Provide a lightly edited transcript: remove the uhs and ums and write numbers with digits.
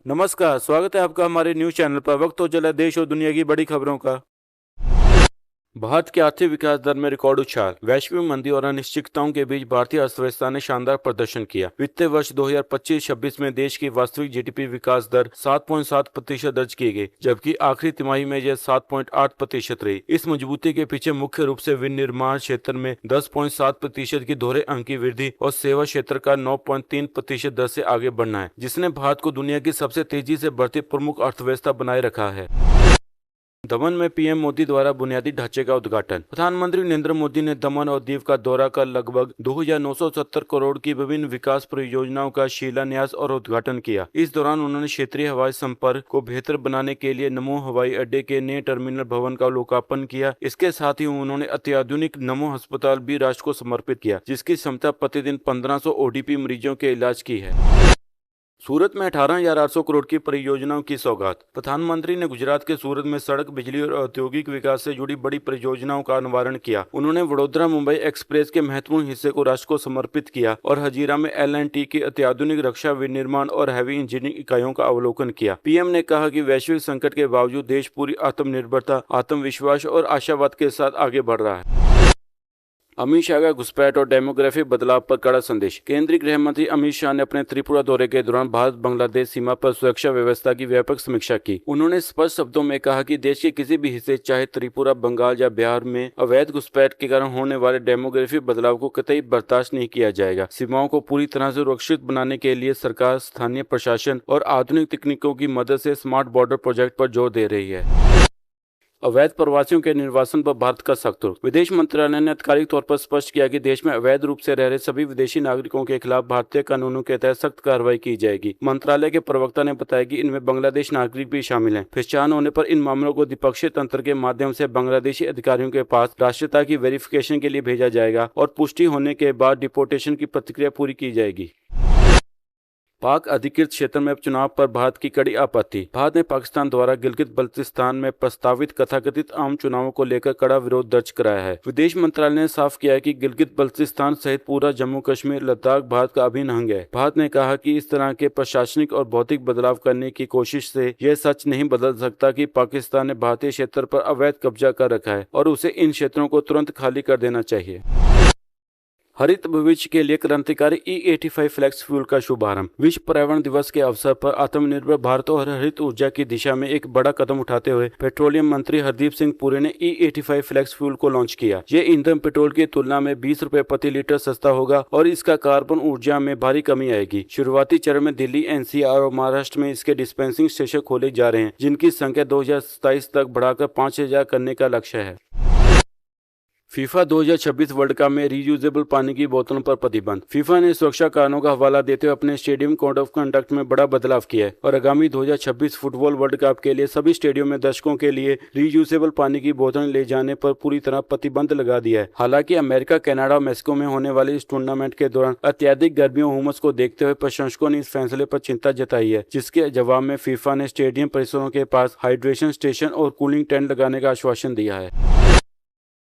नमस्कार, स्वागत है आपका हमारे न्यूज चैनल पर। वक्त हो चला देश और दुनिया की बड़ी खबरों का। भारत के आर्थिक विकास दर में रिकॉर्ड उछाल। वैश्विक मंदी और अनिश्चितताओं के बीच भारतीय अर्थव्यवस्था ने शानदार प्रदर्शन किया। वित्तीय वर्ष 2025-26 में देश की वास्तविक जीडीपी विकास दर 7.7% दर्ज की गई, जबकि आखिरी तिमाही में यह 7.8% रही। इस मजबूती के पीछे मुख्य रूप से विनिर्माण क्षेत्र में 10.7% की दोहरे अंक की वृद्धि और सेवा क्षेत्र का 9.3% दर से आगे बढ़ना है, जिसने भारत को दुनिया की सबसे तेजी से बढ़ती प्रमुख अर्थव्यवस्था बनाए रखा है। दमन में पीएम मोदी द्वारा बुनियादी ढांचे का उद्घाटन। प्रधानमंत्री नरेंद्र मोदी ने दमन और दीव का दौरा कर लगभग 2,970 करोड़ की विभिन्न विकास परियोजनाओं का शिलान्यास और उद्घाटन किया। इस दौरान उन्होंने क्षेत्रीय हवाई संपर्क को बेहतर बनाने के लिए नमो हवाई अड्डे के नए टर्मिनल भवन का लोकार्पण किया। इसके साथ ही उन्होंने अत्याधुनिक नमो अस्पताल भी राष्ट्र को समर्पित किया, जिसकी क्षमता प्रतिदिन 1500 ओडीपी मरीजों के इलाज की है। सूरत में 18,800 करोड़ की परियोजनाओं की सौगात। प्रधानमंत्री ने गुजरात के सूरत में सड़क, बिजली और औद्योगिक विकास से जुड़ी बड़ी परियोजनाओं का अनावरण किया। उन्होंने वडोदरा मुंबई एक्सप्रेस के महत्वपूर्ण हिस्से को राष्ट्र को समर्पित किया और हजीरा में L&T की अत्याधुनिक रक्षा, विनिर्माण और हैवी इंजीनियरिंग इकाइयों का अवलोकन किया। पीएम ने कहा कि वैश्विक संकट के बावजूद देश पूरी आत्मनिर्भरता, आत्मविश्वास और आशावाद के साथ आगे बढ़ रहा है। अमित शाह का घुसपैठ और डेमोग्राफी बदलाव पर कड़ा संदेश। केंद्रीय गृह मंत्री अमित शाह ने अपने त्रिपुरा दौरे के दौरान भारत बांग्लादेश सीमा पर सुरक्षा व्यवस्था की व्यापक समीक्षा की। उन्होंने स्पष्ट शब्दों में कहा कि देश के किसी भी हिस्से, चाहे त्रिपुरा, बंगाल या बिहार में अवैध घुसपैठ के कारण होने वाले डेमोग्राफी बदलाव को कतई बर्दाश्त नहीं किया जाएगा। सीमाओं को पूरी तरह से सुरक्षित बनाने के लिए सरकार स्थानीय प्रशासन और आधुनिक तकनीकों की मदद से स्मार्ट बॉर्डर प्रोजेक्ट पर जोर दे रही है। अवैध प्रवासियों के निर्वासन पर भारत का सख्त रुख। विदेश मंत्रालय ने आधिकारिक तौर पर स्पष्ट किया कि देश में अवैध रूप से रह रहे सभी विदेशी नागरिकों के खिलाफ भारतीय कानूनों के तहत सख्त कार्रवाई की जाएगी। मंत्रालय के प्रवक्ता ने बताया कि इनमें बांग्लादेश नागरिक भी शामिल हैं। पहचान होने पर इन मामलों को द्विपक्षीय तंत्र के माध्यम से बांग्लादेशी अधिकारियों के पास राष्ट्रीयता की वेरिफिकेशन के लिए भेजा जाएगा और पुष्टि होने के बाद डिपोर्टेशन की प्रक्रिया पूरी की जाएगी। पाक अधिकृत क्षेत्र में चुनाव पर भारत की कड़ी आपत्ति। भारत ने पाकिस्तान द्वारा गिलगित बल्तिस्तान में प्रस्तावित तथाकथित आम चुनावों को लेकर कड़ा विरोध दर्ज कराया है। विदेश मंत्रालय ने साफ किया है कि गिलगित बल्तिस्तान सहित पूरा जम्मू कश्मीर, लद्दाख भारत का अभिन्न अंग है। भारत ने कहा कि इस तरह के प्रशासनिक और भौतिक बदलाव करने की कोशिश से यह सच नहीं बदल सकता कि पाकिस्तान ने भारतीय क्षेत्र पर अवैध कब्जा कर रखा है और उसे इन क्षेत्रों को तुरंत खाली कर देना चाहिए। हरित भविष्य के लिए क्रांतिकारी E85 फ्लेक्स फ्यूल का शुभारंभ। विश्व पर्यावरण दिवस के अवसर पर आत्मनिर्भर भारत और हरित ऊर्जा की दिशा में एक बड़ा कदम उठाते हुए पेट्रोलियम मंत्री हरदीप सिंह पुरी ने E85 फ्लेक्स फ्यूल को लॉन्च किया। ये ईंधन पेट्रोल की तुलना में 20 रुपए प्रति लीटर सस्ता होगा और इसका कार्बन ऊर्जा में भारी कमी आएगी। शुरुआती चरण में दिल्ली, NCR और महाराष्ट्र में इसके डिस्पेंसिंग स्टेशन खोले जा रहे हैं, जिनकी संख्या 2027 तक बढ़ाकर 5,000 करने का लक्ष्य है। फीफा 2026 वर्ल्ड कप में रीयूजेबल पानी की बोतलों पर प्रतिबंध। फीफा ने सुरक्षा कारणों का हवाला देते हुए अपने स्टेडियम कोड ऑफ कंडक्ट में बड़ा बदलाव किया है और आगामी 2026 फुटबॉल वर्ल्ड कप के लिए सभी स्टेडियम में दर्शकों के लिए रीयूजेबल पानी की बोतलें ले जाने पर पूरी तरह प्रतिबंध लगा दिया है। हालांकि अमेरिका, कनाडा और मेक्सिको में होने वाले इस टूर्नामेंट के दौरान अत्यधिक गर्मी और उमस को देखते हुए प्रशंसकों ने इस फैसले पर चिंता जताई है, जिसके जवाब में फीफा ने स्टेडियम परिसरों के पास हाइड्रेशन स्टेशन और कूलिंग टेंट लगाने का आश्वासन दिया है।